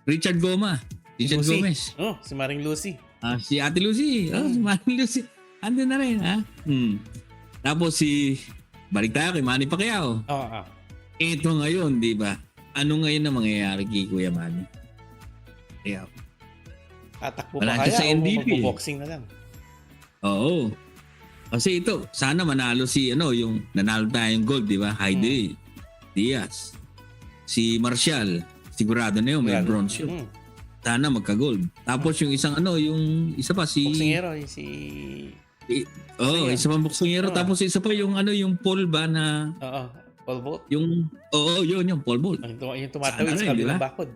Richard Lucy. Gomez. Oh, si Maring Lucy. Si Ate Lucy. Si Manny Lucy. Andun na rin, ha? Tapos balik tayo kay Manny Pacquiao. Oo. Ito ngayon, di ba? Ano ngayon na mangyayari kay Kuya Manny? Pacquiao. Tatakbo Wala pa siya kaya sa o NDP. magbo-boxing na lang? Oo. Kasi ito, sana manalo yung nanalo tayong gold, di ba? Heidi Diaz. Si Marcial, sigurado na yun, may Sigurado. bronze yun. Sana magka-gold. Tapos yung isang yung isa pa Boxingero, si... isa pang boksingero. Oo. Tapos isa pa yung yung Paul ba na Oo, Paul Bolt. yung yung Paul Bolt. Yung tumatawid Sana sa rin, di kabilang ba? bakod.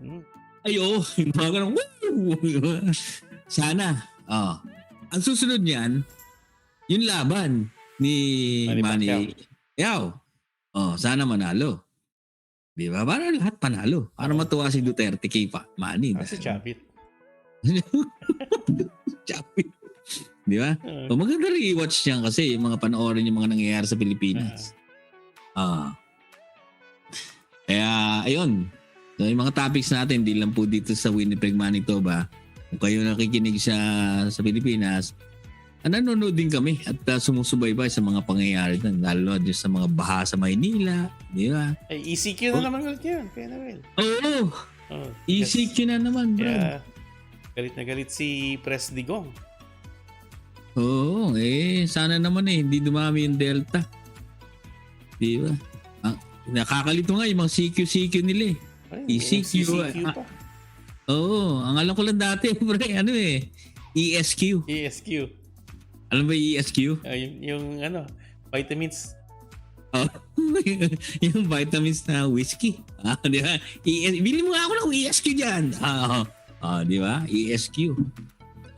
Yung mga ganun, woo! Sana. Ang susunod niyan, yung laban ni Manny Manny Pacquiao. Sana manalo. Di ba? Para lahat panalo. Para matuwa si Duterte kay Manny. Si Chavit. Chapit. Di ba? Maganda rin i-watch niyan kasi yung mga panoorin yung mga nangyayari sa Pilipinas. Kaya, ayun. So, yung mga topics natin, di lang po dito sa Winnipeg, Manitoba. Kung kayo nakikinig sa Pilipinas, nanonood din kami at sumusubaybay sa mga pangyayari doon. Lalo din sa mga baha sa Maynila. Di ba? Ay, ECQ na naman ulit yun. Kaya Noel. Oo! ECQ na naman, bro. Kaya, galit na galit si Pres Digong. Oo, sana naman hindi dumami yung Delta. Di ba? Nakakalito nga yung mga CQ nila Ay, ECQ. CCQ pa. Oo, ang alam ko lang dati, pre, ESQ. ESQ. Alam ba yung ESQ? Yung vitamins. Yung vitamins na whiskey. Di ba? Bili mo nga ako ng ESQ dyan. Di ba? ESQ.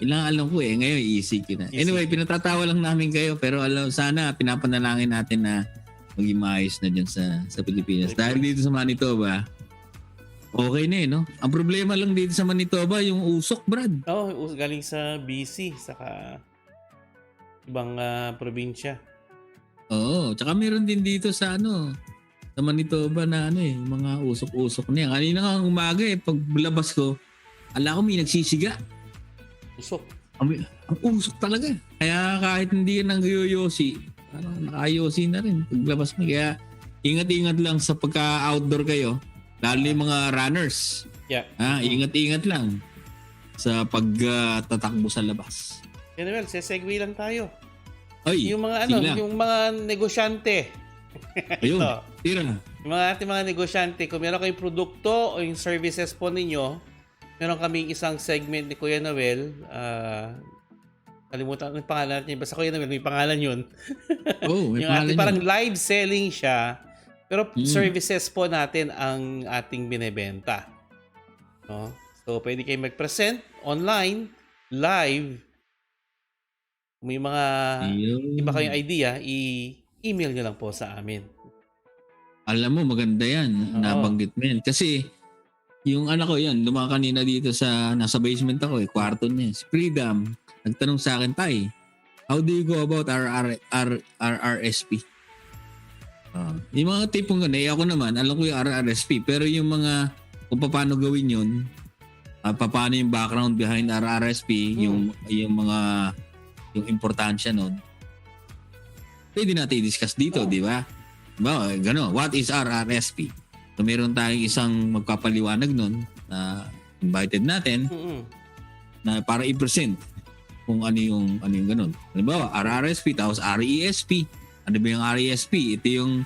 Ilang alam ko ngayon ECQ na. Anyway, pinatatawa lang namin kayo pero sana pinapanalangin natin na maging maayos na dyan sa Pilipinas. Dahil dito sa Manitoba, okay na no? Ang problema lang dito sa Manitoba, yung usok, Brad. Galing sa BC, saka ibang probinsya. Oo, tsaka meron din dito sa sa Manitoba na mga usok-usok niya. Kanina nga umaga paglabas ko, ala ko may nagsisiga. Usok. Ang usok talaga. Kaya kahit hindi yan nang-yoyosi, parang naka-yosi na rin paglabas mo. Kaya ingat-ingat lang sa pagka-outdoor kayo. Lalo yung mga runners. Yeah. Ingat-ingat lang sa pagtatakbo sa labas. Well, sesegue lang tayo. Ay, Yung mga sige lang. yung mga negosyante. Ayun, Ito. tira. Yung ating mga negosyante, kung meron kayong produkto o yung services po ninyo, meron kaming isang segment ni Kuya Noel. Kalimutan yung pangalan natin. Basta Kuya Noel, may pangalan yun. May Yung pangalan ating parang yun. live selling siya. Pero services po natin ang ating binebenta. No? So, pwede kayo mag-present online, live. Kung may mga iba kayong idea, email nyo lang po sa amin. Alam mo, maganda yan. Oo. Nabanggit mo yan. Kasi, yung anak ko yan, lumaka kanina dito nasa basement ako kwarto niya. Si Freedom, nagtanong sa akin, Tay, how do you go about RRSP? Yung mga tipong gano'n, ako naman, alam ko yung RRSP, pero yung mga, kung paano gawin yun, paano yung background behind RRSP, yung importansya nun, pwede natin i-discuss dito, di ba? Diba, gano'n, what is RRSP? So, meron tayong isang magpapaliwanag nun na invited natin na para i-present kung ano yung gano'n. Halimbawa, RRSP tapos RESP. Ano ba yung RESP? Ito yung,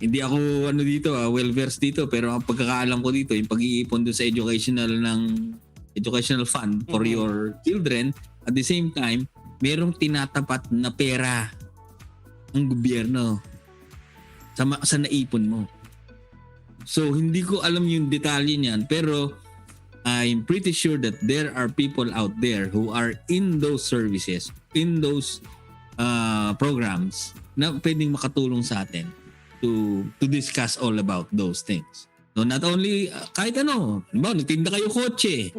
hindi ako well-versed dito, pero ang pagkakaalam ko dito, yung pag-iipon doon sa educational fund for your children, at the same time, merong tinatapat na pera ang gobyerno sa naipon mo. So, hindi ko alam yung detalye niyan, pero I'm pretty sure that there are people out there who are in those services, in those programs na pwedeng makatulong sa atin to discuss all about those things. So, not only, kahit ano, nagtinda kayo kotse.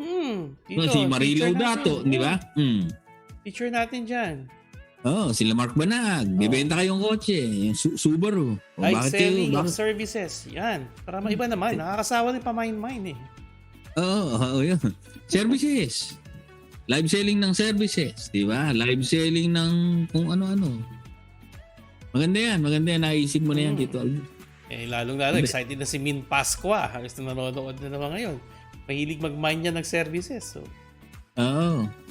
Si Marilaw Dato, di ba? Teacher natin dyan. Sila Mark Banag. Bibenta kayong kotse. Yung Subaru. Live selling of services. Yan. Para maiba naman. Nakakasawa din pa-mine-mine eh. Yun. Services. Live selling ng services. Di ba? Live selling ng kung ano-ano. Maganda yan. Naisip mo na yan dito. Lalong-lalo. Excited na si Min Pasqua. Halos na nanonood na naman ngayon. Mahilig mag-mine yan ng services. So.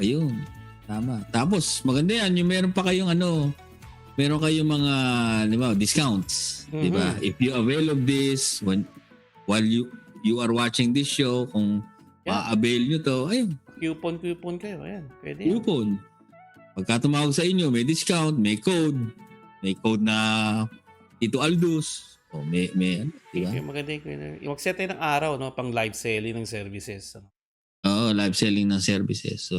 Ayun. Tama. Tapos, maganda yan. Yung meron kayong mga, di ba, discounts. Di ba? If you avail of this, while you are watching this show, kung ma-avail nyo to, ayun. Coupon kayo. Ayan. Pwede yan. Coupon. Pagka tumawag sa inyo, may discount, may code. May code na Tito Aldous. O may di ba? Maganda yung mag-set tayo ng araw, no? Pang live selling ng services. Live selling ng services. So,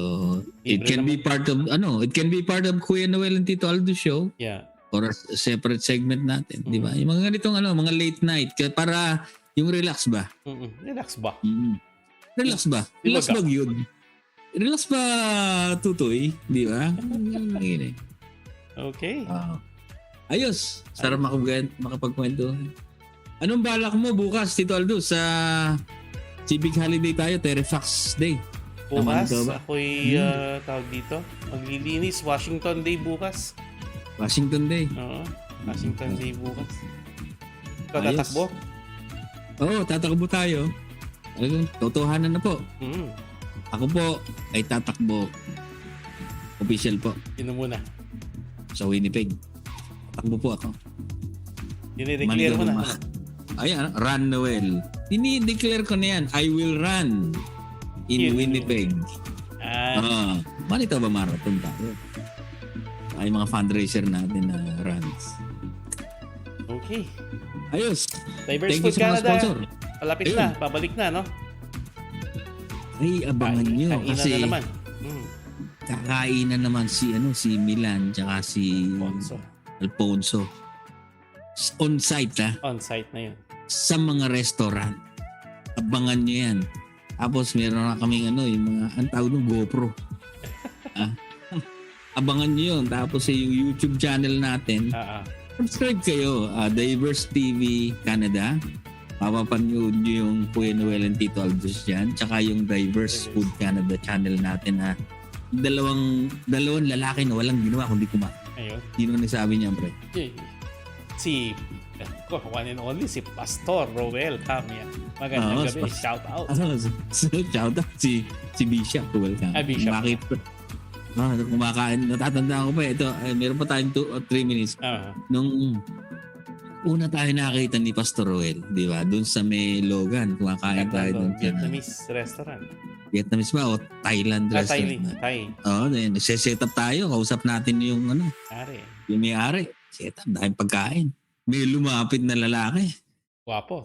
it can be part of Kuya Noel and Tito Aldo show. Yeah. Or a separate segment natin, di ba? Yung mga ganitong mga late night para yung relax ba? Relax ba? Relax ba? Relax ba yun? Relax ba, Tutoy? Di ba? Okay. Ayos. Sarap makapagkwento. Anong balak mo bukas, Tito Aldo, sa Civic Holiday tayo, Terrifax Day? Bukas, ako'y tawag dito. Maglilinis, Washington Day bukas. Washington Day? Oo, Washington Day bukas. Ikaw tatakbo? Oo, tatakbo tayo. Totohanan na po. Ako po ay tatakbo. Official po. Sino muna? Sa Winnipeg. Tatakbo po ako. Dinideclare mo na. Ayan, Run Noel. Dinideclare ko na yan. I will run in Winnipeg. Manitoba Marathon tayo. Ay mga fundraiser natin na runs. Okay. Ayos. Diverse Thank Food you sa mga Canada. sponsor. Palapit Ayun. na. Pabalik na, no? Ay, abangan nyo. Kainan Kasi na naman. kakainan naman si Milan tsaka si Alfonso. On-site On-site na yun. sa mga restaurant. Abangan nyo yan. Tapos meron na kaming yung mga, ang tawag ng GoPro. Abangan nyo yun. Tapos yung YouTube channel natin, subscribe kayo. Diverse TV Canada. Mapapanood nyo yung Kuya Noel and Tito Aldous dyan. Tsaka yung Diverse Food Canada channel natin na dalawang lalaki na walang ginawa kundi kumain. Ayun. Sino nagsabi niya, pre? Si one and only si Pastor Roel Camia. Magandang gabi. Shout out. Shout out si Bishop. Welcome. Bishop. Bakit? Kumakain. Natatandaan ko pa ito. Meron pa tayong 2 or 3 minutes. Nung una tayo nakakita ni Pastor Roel, di ba? Doon sa may Logan. Kumakain tayo doon. Vietnamese restaurant. Vietnamese ba? O Thailand restaurant? Thai. Nagsiset up tayo. Kausap natin yung yung may-ari. Set up. Dahil pagkain. May lumapit na lalaki. Wapo.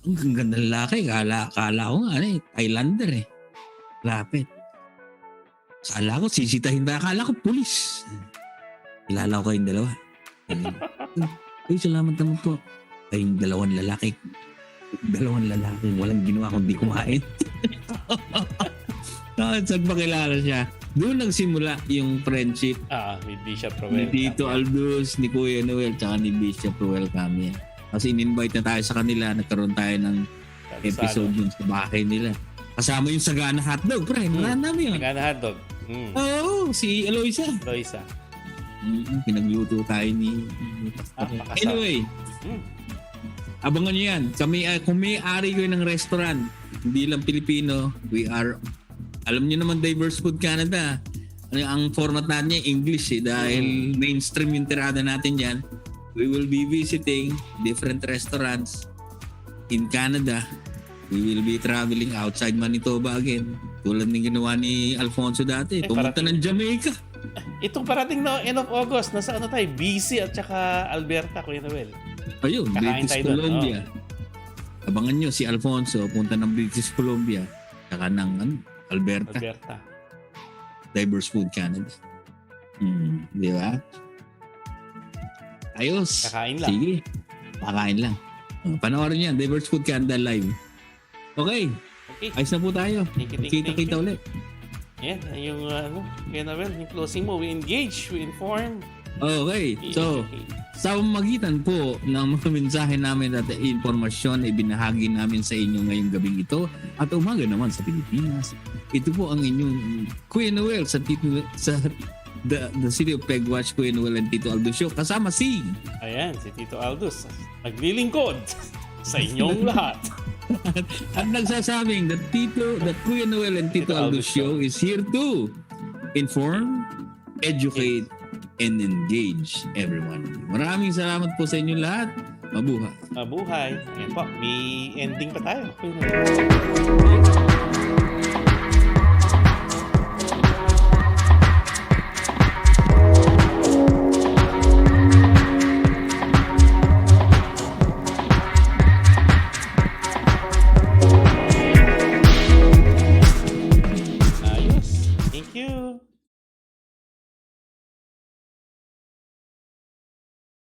Ang ganda ng lalaki. Kala ko nga, Thailander Lapit. Kala ko, sisitahin ba? Kala ko, pulis. Kilala ko kayong dalawa. Ay, salamat naman po. Ay, yung dalawang lalaki, walang ginawa kundi kumain. Saan pa kilala siya? Doon nagsimula yung friendship With Bishop ni Roel. Tito Aldous, ni Kuya Noel, tsaka ni Bishop Roel kami. Kasi in-invite na tayo sa kanila, nagkaroon tayo ng episode dun sa bahay nila. Kasama yung Sagana Hotdog, pre. Marami namin yun. Sagana Hotdog. Oo, si Eloisa. Loisa. Pinagluto tayo ni Pastor. Napakasarap. Anyway, abangan nyo yan. Kung may-ari kayo ng restaurant, hindi lang Pilipino, alam nyo naman, Diverse Food Canada. Ang format natin niya, English dahil mainstream yung tirada natin yan. We will be visiting different restaurants in Canada. We will be traveling outside Manitoba again. Tulad ng ginawa ni Alfonso dati. Pumunta ng Jamaica. Itong parating na end of August, nasa ano tayo? BC at saka Alberta, Kuya Noel. Ayun, Kakain British tayo doon, Columbia. Abangan nyo si Alfonso, punta ng British Columbia, saka ng Alberta. Diverse Food Canada. Di ba? Ayos. Kakain lang. Sige. Kakain lang. Panoorin yan. Diverse Food Canada live. Okay. Ayos na po tayo. Kita-kita ulit. Yan, yung Kuya Noel, yung closing mo, we engage, we inform. Okay. So, sa magitan po ng mga mensahe namin at informasyon na ibinahagi namin sa inyo ngayong gabing ito at umaga naman sa Pilipinas. Ito po ang inyong Kuya Noel sa the City of Pegwatch, Kuya Noel and Tito Aldous Show. Kasama si... Ayan, si Tito Aldous. Naglilingkod sa inyong lahat. At nagsasabing that Kuya Noel and Tito Aldous Show is here to inform, educate, and engage everyone. Maraming salamat po sa inyo lahat. Mabuhay. Mabuhay. Ayan po, may ending pa tayo. Ayos. Thank you.